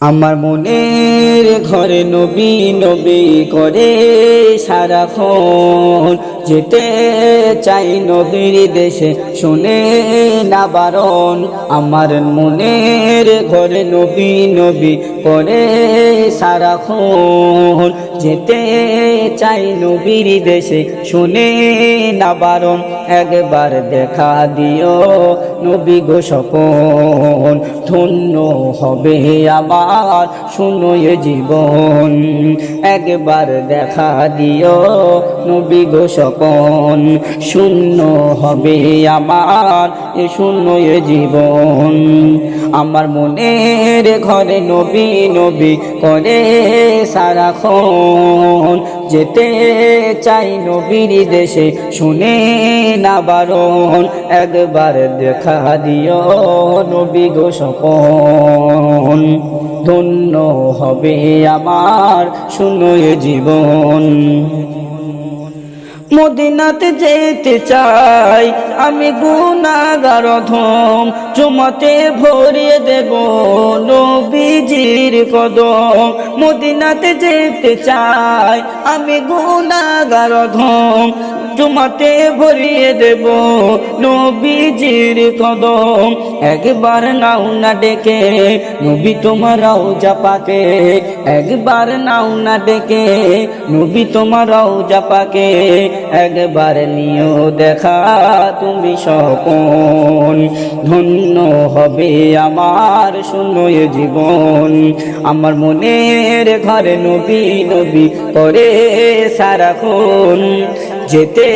আমার মনের ঘরে নবী নবী করে সারাক্ষণ যেতে চাই নবীর দেশে, শুনে না বারণ। আমার মনের ঘরে নবী নবী করে সারাক্ষণ যেতে চাই নবীর দেশে, শুনে না বারণ। একবার দেখা দিও নবী গো স্বপন, ধন্য হবে আমার শুনো এ জীবন। একবার দেখা দিও নবী গো স্বপন, শূন্য হবে আমার শূন্য এ জীবন। আমার মনের ঘরে নবী নবী করে সারাক্ষণ যেতে চাই নবীর দেশে, শুনে না বারণ। একবার দেখা দিও নবী গো স্বপন, ধন্য হবে আমার শুনো এ জীবন। মদিনাতে যেতে চাই আমি গুনাহগার অধম, জুমাতে ভরিয়ে দেব নবীজির কদম। মদিনাতে যেতে চাই আমি গুনাহগার অধম, জুমাতে ভরিয়ে দেব নবীজির কদম। একবার নাও না ডেকে নবী তোমার রওজা পাকে, একবার নাও না ডেকে নবী তোমার রওজা পাকে। একবার নিও দেখা তুমি স্বপন, ধন্য হবে আমার শূন্য এ জীবন। আমার মনের ঘরে নবী নবী করে সারাক্ষণ যেতে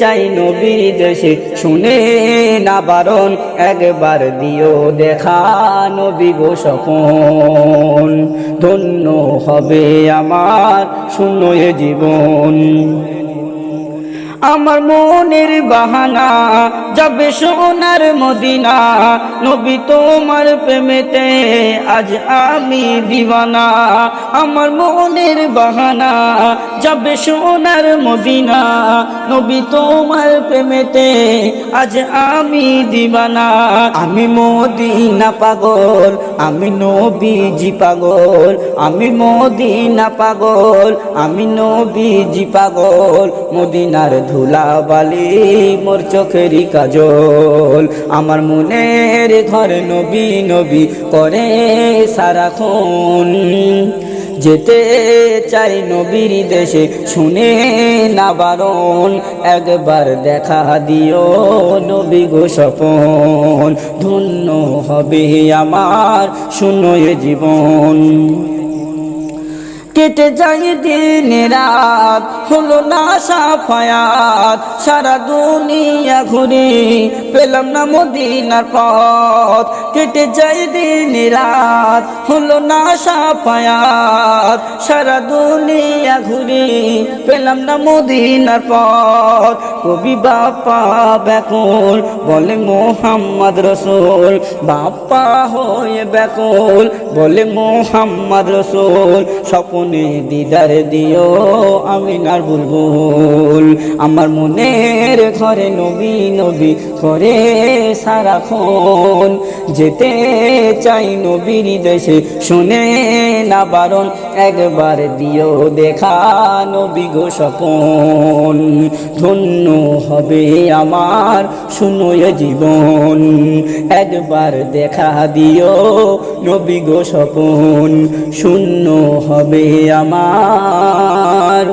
চাই নবীর দেশে, শুনে না বারণ। একবার দিও দেখা নবী গো স্বপন, ধন্য হবে আমার শূন্য এ জীবন। আমার মনের বাহানা যাবে সোনার মদিনা, নবী তোমার প্রেমেতে আজ আমি দিওয়ানা। আমার মনের বাহানা যাবে সোনার মদিনা, নবী তোমার প্রেমেতে আজ আমি দিওয়ানা। আমি মদিনা পাগল, আমি নবীজি পাগল, আমি মদিনা পাগল, আমি নবীজি পাগল। মদিনার ধুলাবালি মোর চোখেরই কাজল। আমার মনের ঘরে নবী নবী করে সারাক্ষণ যেতে চাই নবীর দেশে, শুনে না বারণ। একবার দেখা দিও নবী গো স্বপন, ধন্য হবে আমার শূন্য এ জীবন। কেটে যায় দিন রাত হলো না সাফায়াত, সারা দুনিয়া ঘুরে পেলাম না মদিনার পথ। কেটে যায় দিন রাত হলো না সাফায়াত, সারা দুনিয়া ঘুরে পেলাম না মদিনার পথ। কবি বাপ্পা ব্যাকুল বলে মোহাম্মদ রসুল, বাপ্পা হয়ে ব্যাকুল বলে মোহাম্মদ রসুল। স্বপনে দিদার দিও আমিনার বুলবুল। আমার মনের ঘরে নবী নবী করে সারাক্ষণ যেতে চাই নবীর দেশে, শুনে না বারণ। একবার দিও দেখা নবী গো স্বপন, ধন্য হবে আমার শুনো এ জীবন। একবার দেখা দিও নবী গো স্বপন, শূন্য হবে আমার